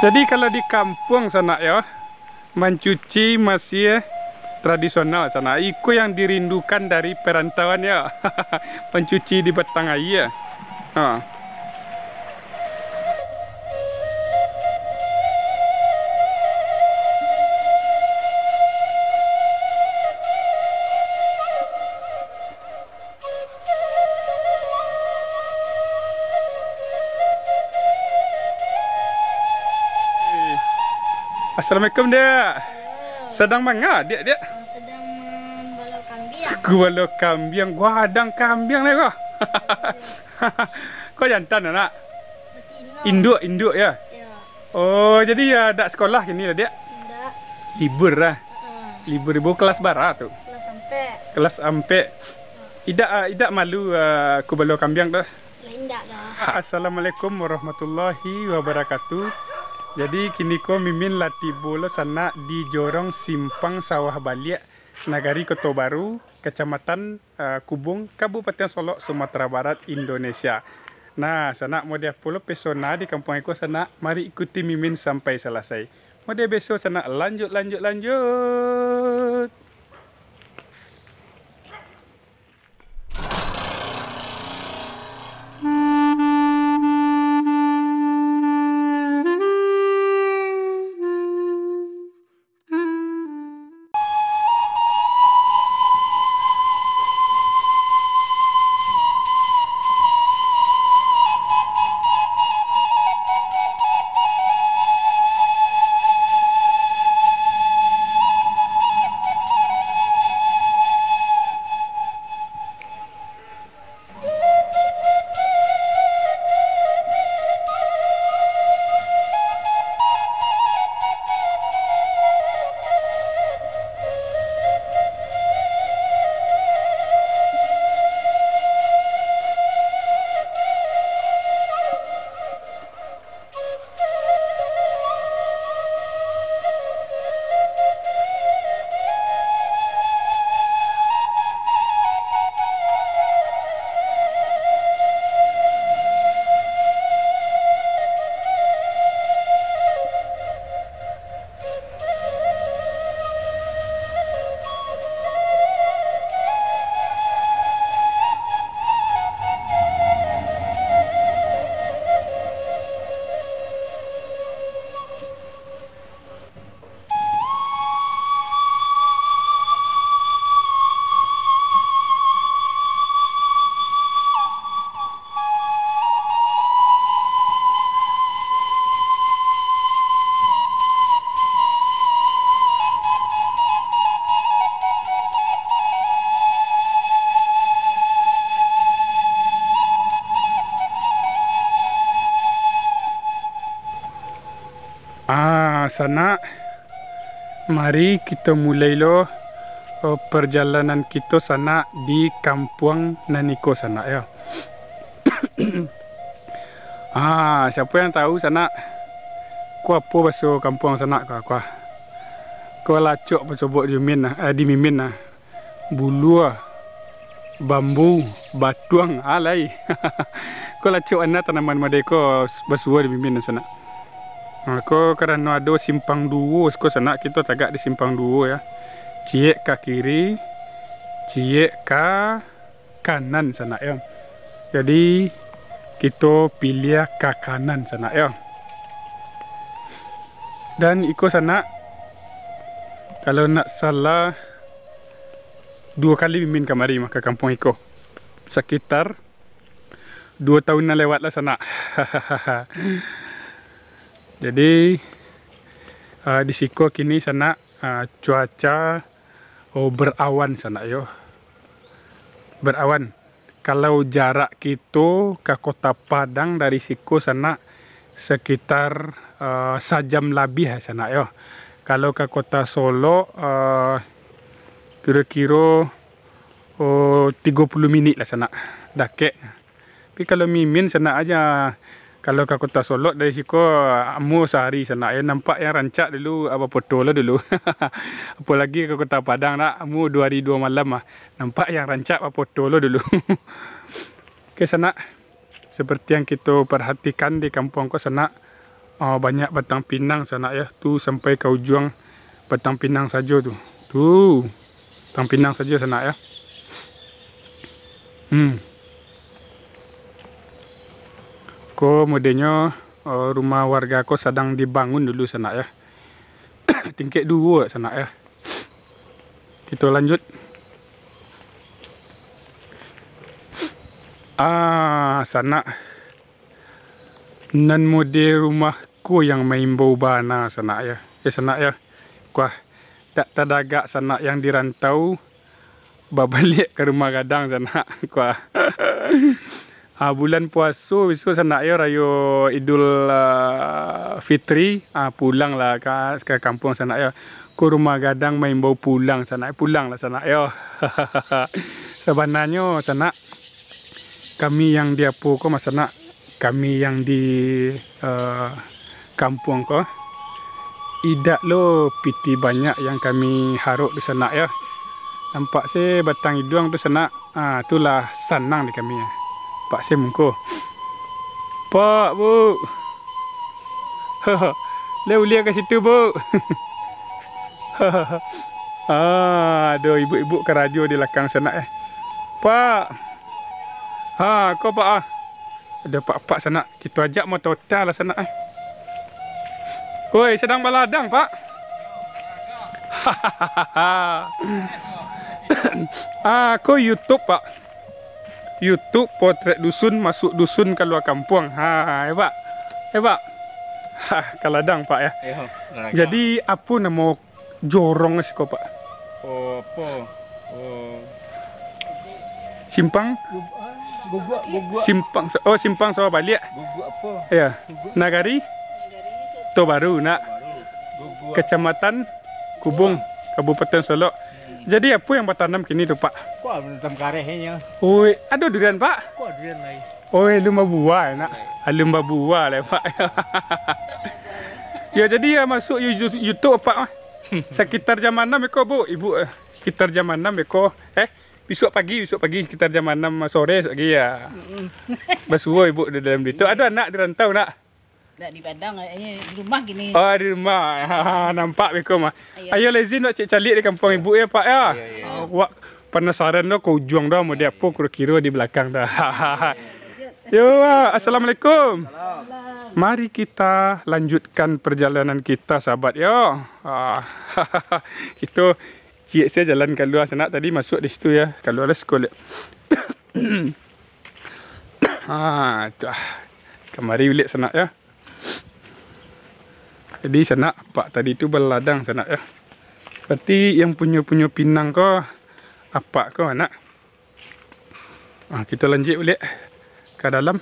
Jadi kalau di kampung sana ya, mencuci masih tradisional sana. Itu yang dirindukan dari perantauan ya. Pencuci di batang air. Ha. Assalamualaikum dia. Sedang manga dia. Sedang membalau kambing. Gua lo kambing, gua adang kambing nih gua. Kau jantan anak? Betina. Induk ya. Ya, Oh, jadi ya ada sekolah ini lah dia. tidak. Libur lah. Libur ibu kelas bara tuh. Kelas sampai. Kelas ampe. Idak malu ku balo kambing dah. Lain tidak dah. Assalamualaikum warahmatullahi wabarakatuh. Jadi kini ko mimin latih bola sana di Jorong Simpang Sawah Baliak, Nagari Kota Baru, Kecamatan Kubung, Kabupaten Solok, Sumatera Barat, Indonesia. Nah, sana mau dia pulau pesona di kampung aku sana. Mari ikuti mimin sampai selesai. Mau dia besok sana lanjut. Sana mari kita mulai perjalanan kita sana di kampung Naniko sana ya. Siapa yang tahu sana ku apa bahasa kampung sana ku lacok bahasa buat di mimin bulu bambu batuang alai. Ku lacok anak tanaman madeko basua di mimin sana. Aku kerana ada simpang dua, aku sana kita tagak di simpang dua ya. Ciek ke kiri, ciek ke kanan sana ya. Jadi kita pilih ke kanan sana ya. Dan ikut sana, kalau nak salah 2 kali mimin kamari ke kampung Iko. Sekitar 2 tahun lewat lah sana. Jadi di Siko kini sana cuaca berawan sana yo. Berawan. Kalau jarak kita ke Kota Padang dari Siko sana sekitar sejam lebih sana yo. Kalau ke Kota Solo kira-kira 30 minit lah sana. Dakek. Tapi kalau mimin sana aja. Kalau ke Kota Solok dari Siko amu sehari sana ya, nampak yang rancak dulu apa foto lah dulu. Apalagi ke Kota Padang nak amu 2 hari 2 malam nampak yang rancak apa foto lah dulu. Ke sana seperti yang kita perhatikan di kampung ko sana Oh, banyak batang pinang sana ya. Tu sampai ke ujung batang pinang saja tu. Tu. Batang pinang saja sana ya. Ko modelnya rumah warga ko sedang dibangun dulu sana ya. Tingkat 2 sana ya. Kita lanjut. Sana nan model rumahku yang main bau bana sana ya. Sana ya. Kuah tak tadaga sana yang dirantau babalik ke rumah gadang sana. Kuah. Bulan puasa besok sana ya rayo Idul Fitri pulang lah ke kampung sana ya. Ke rumah gadang main bau pulang sana. Pulang lah sana ya. Sebenarnya sana kami yang di Apo ko masana, kami yang di kampung ko idak lo piti banyak yang kami haruk di sana ya. Nampak se batang hidung tu sana, itulah sanang di kami ya. Pak se mungko. Pak bu. Le ulia ke situ bu. Ada ibu-ibu ke radio di belakang sana ya. Pak. Kau pak ada pak sana. Kita ajak mau total lah sana Woi, sedang baladang pak. Kau YouTube pak. YouTube potret dusun masuk dusun keluar kampung. Hebat. Hebat. Kaladang pak ya. Jadi apa nama jorong sih kau pak? Simpang? Simpang. Oh, simpang sawah balik. Guguk apa? Ya. Nagari? To baru nak. Kecamatan Kubung, Kabupaten Solok. Jadi apa yang bertanam kini tu pak? Kau menanam karehnya. Oi, ada durian pak? Kau durian lagi. Oi, lumba buah nak. Lumba buah lah pak. Ya jadi ya masuk YouTube pak. Sekitar jam 6 eko bu, ibu. Sekitar jam 6 eko. Besok pagi sekitar jam 6 sore lagi ya. Basuh ibu di dalam itu. Ada anak di rantau nak? Tak di Padang, di rumah gini. Oh, di rumah. Nampak beko mah. Ayo lezin nak cek calik di kampung ibu ya pak ya. Wak penasaran dah ke ujung dah mau dia apa kira-kira di belakang dah. Yo, assalamualaikum. Mari kita lanjutkan perjalanan kita sahabat yo. Kita cik saya jalan keluar sana tadi masuk di situ ya. Keluar sekolah. Kemari bilik sana ya. Jadi sana pak tadi itu berladang sana ya. Berarti yang punya pinang ko apa ko anak? Kita lanjut bilik ke dalam.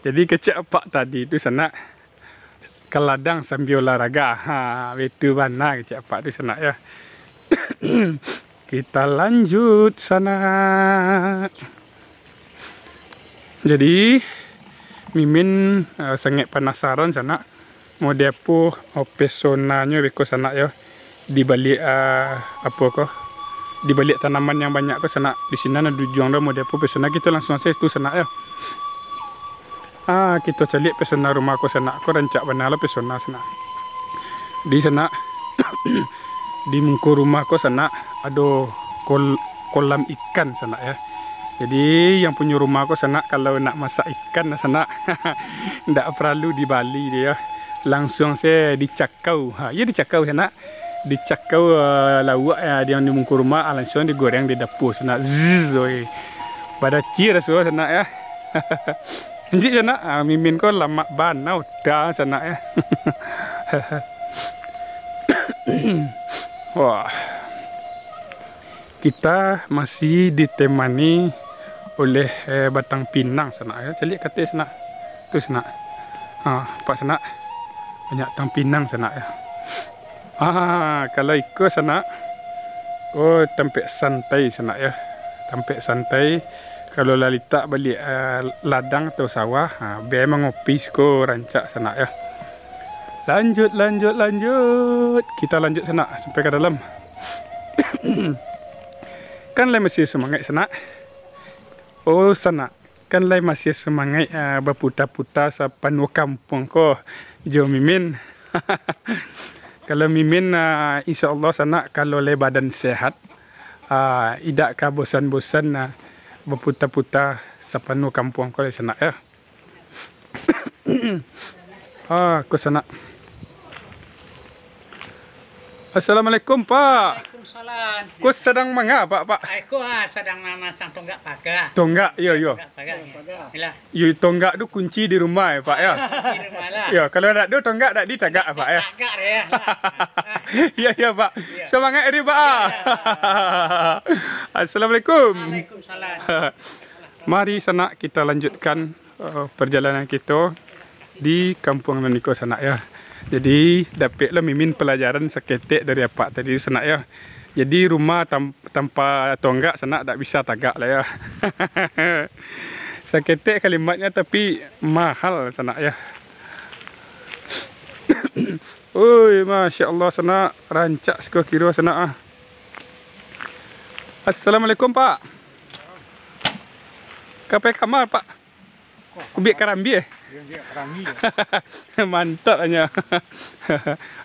Jadi kecik pak tadi itu sana ke ladang sambil olahraga. Itu mana kecik pak itu sana ya. Kita lanjut sana. Jadi Mimin sangat penasaran sana mau depo pesonanya beko sana ya di balik apa kok di balik tanaman yang banyak ke sana di sini ada juang dah mau depo pesona kita langsung saya itu sana ya. Kita cari pesona rumah ko sana ko rancak benar lah pesona sana di sana. Di muka rumah ko sana ada kolam ikan sana ya. Jadi yang punya rumah ko sana kalau nak masak ikan sana ndak perlu di Bali dia. Langsung saya dicakau. Ya dicakau sana. Dicakau lawak ya dia di muka rumah langsung digoreng di dapur sana. Zzz. Pada ciri rasa sana ya. Jadi sana Mimin ko lama banau dah sana ya. Wah. Kita masih ditemani oleh batang pinang sana ya. Calik kata sana. Tu sana. Pak sana. Banyak batang pinang sana ya. Kalau ikut sana tempat santai sana ya. Tempat santai. Kalau lalita balik ladang atau sawah, biar mengopi ko rancak sana ya. Lanjut. Kita lanjut sana sampai ke dalam. Kan lah masih semangat sana. Sana Kan lai masih semangat berputar-putar sepenuh kampung ko jo Mimin. Kalau Mimin insya-Allah sana kalau lai badan sehat tidak ka bosan-bosan berputar-putar sepenuh kampung ko sana ya. Ko sana. Assalamualaikum Pak. Waalaikumsalam. Ko sedang mengapa Pak? Aku sedang memasang tonggak pagar. Tonggak, yo. Tonggak pagar. Yalah. Yo tonggak tu kunci di rumah ya Pak ya. Di rumah lah. Ya, kalau tak ada tonggak tak ditagak Pak ya. Tagak dia. Ya Pak. Semangat hari Pak. Assalamualaikum. Waalaikumsalam. Mari sana kita lanjutkan perjalanan kita di Kampung Noniko sana ya. Jadi dapatlah Mimin pelajaran seketik dari apa tadi sana ya. Jadi rumah tanpa tonggak sana tak bisa tagak lah ya. Seketik kalimatnya tapi mahal sana ya. Oi, Masya Allah sana rancak sekali kira sana Assalamualaikum Pak. Kapai kamar Pak? Ubik karambi Mantap hanya.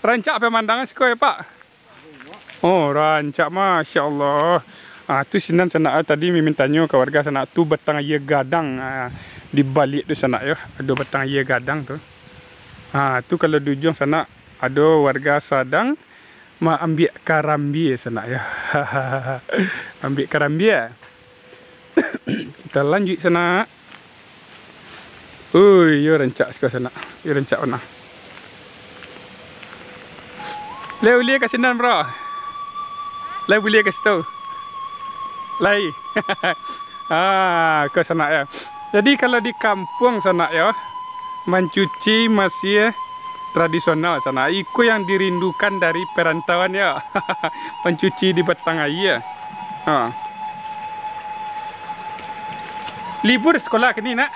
Rancak pemandangan sekali Pak. Oh, rancak Masya Allah. Tu sinan sana tadi Mimin tanya ke warga sana tu batang ye gadang di balik tu sana ya. Ada batang ye gadang tu. Tu kalau di ujung sana ada warga sedang ambil karambi sana ya. Ambil karambi ya. Kita lanjut sana. Yo rancak sekali sana. Yo rancak mana? Lai boleh kat sinan bro. Lai boleh kat situ. Lai. Ke sana ya. Jadi kalau di kampung sana ya, mencuci masih tradisional sana. Itu yang dirindukan dari perantauan ya. Mencuci di batang air. Libur sekolah kini nak?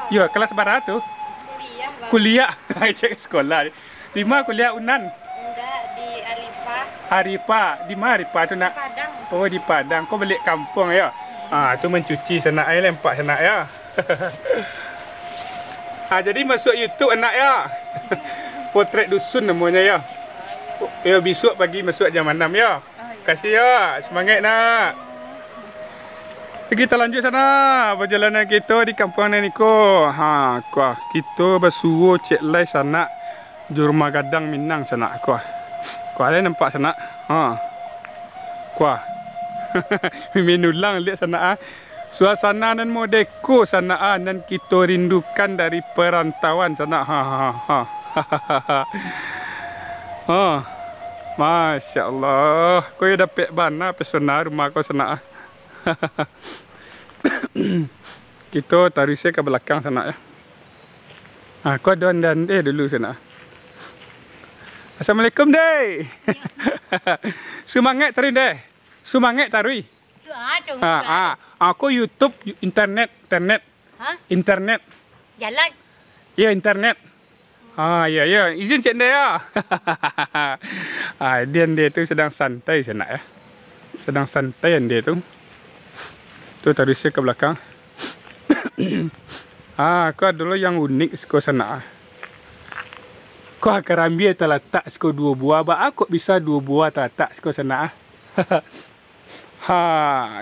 Ya, kelas berapa tu? Kuliah bang. Kuliah. Cek sekolah. Di mana kuliah Unan? Enggak di Arifah. Arifah. Di mana Arifah tu nak? Padang. Oh, di Padang. Kau balik kampung ya? Tu mencuci sana air lempak sana ya. Jadi masuk YouTube anak ya. Potret dusun namanya ya. Ya besok pagi masuk jam 6 ya. Kasih ya. Semangat nak. Kita lanjut sana perjalanan kita di Kampung Noniko. Kita bersuruh cek lai sana di rumah gadang Minang sana. Kuah lai nampak sana. Kuah. Mimin ulang lihat sana suasana dan modeko sana dan kita rindukan dari perantauan sana. Masya Allah. Kau dapat mana pesona rumah kau sana. Kita tarik ke belakang sana ya. Kau dan dulu sana. Assalamualaikum deh. Semangat tarik deh. Semangat tarik. Aku YouTube internet. Internet. Jalan. Ya internet. Ya. Izin cek dia ya. Dia tu sedang santai sana ya. Sedang santai dia tu. Tu tarik saya ke belakang. Kau dulu yang unik sekolah sana. Kau karambi terletak sekolah 2 buah. Aku bisa 2 buah terletak sekolah sana.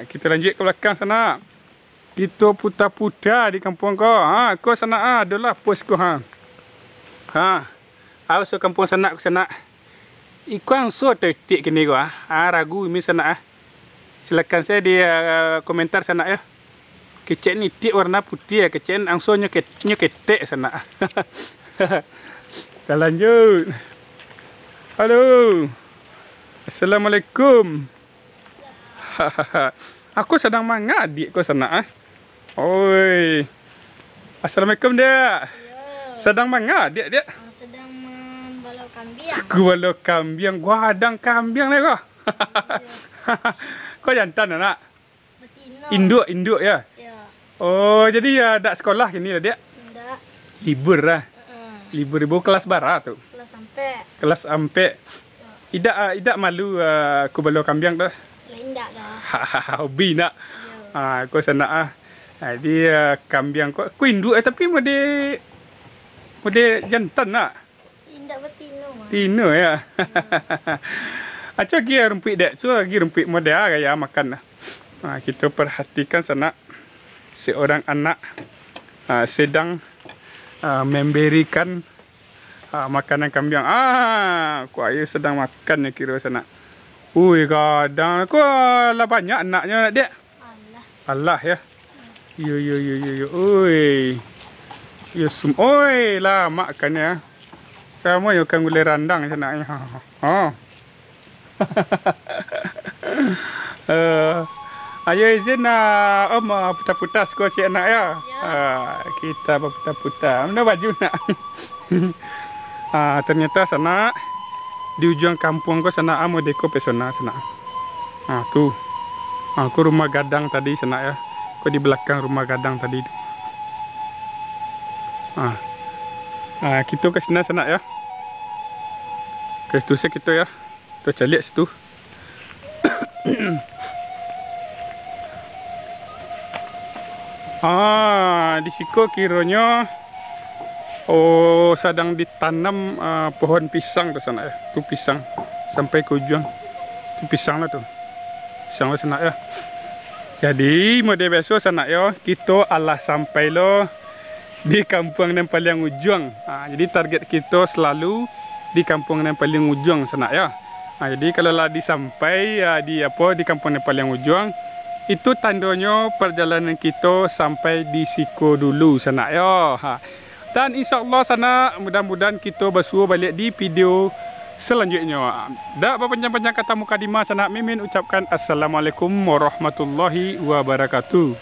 Kita lanjut ke belakang sana. Kita putar-putar di kampung kau. Kau sana adalah pos kau. Awak kampung sana ke sana. Ikuan so tertik kini kau. Ragu ini sana. Silakan saya di komentar sana ya. Kecek ni tik warna putih ya. Kecek angsonya ketek sana. Kita lanjut. Halo. Assalamualaikum. Aku sedang mengadik kau sana. Oi. Assalamualaikum dia. Sedang mengadik dia. Sedang membalau kambing. Balau kambing. Gua adang kambing lah kau. Kau jantan anak? Betina. Induk ya? Ya. Oh, jadi ya tak sekolah kini lah dia? Enggak. Libur lah. Libur kelas barat tu? Kelas sampai. Kelas sampai. Tidak malu aku balau kambing tu? Lain enggak dah. Hobi nak? Kau sana Dia kambing kok induk tapi mode jantan nak. Indak betina mah. Tino ya. Aca gi rumpik dek, cu gi rumpik mode gaya makan. Kita perhatikan sana seorang anak sedang memberikan makanan kambing. Ku ayo sedang makan ya kira sana. Ui kadang ku lah banyak anaknya dek. Allah ya. Yo. Oi. Yo oi lah makan ya. Sama yo kan gulai randang sana ya. Ayo izin om putar-putar skor cik anak ya. Kita putar-putar. Mana baju nak? Ternyata sana di ujung kampung ko sana amo deko pesona sana. Tu. Aku rumah gadang tadi sana ya. Ko di belakang rumah gadang tadi. Kita ke sana ya. Ke situ kita ya. Tu calik situ. Di situ kiranya sedang ditanam pohon pisang tu sana ya. Tu pisang sampai ke ujung. Tu pisang lah tu. Pisang lah sana ya. Jadi mode besok sana ya kita alah sampai lo di kampung yang paling ujung. Jadi target kita selalu di kampung yang paling ujung sana ya. Jadi kalau lah disampai di kampung yang paling ujung, itu tandanya perjalanan kita sampai di Siko dulu sana ya. Dan insyaAllah sana mudah-mudahan kita bersua balik di video selanjutnya. Dak berpanjang-panjang kata mukadimah sana Mimin ucapkan Assalamualaikum warahmatullahi wabarakatuh.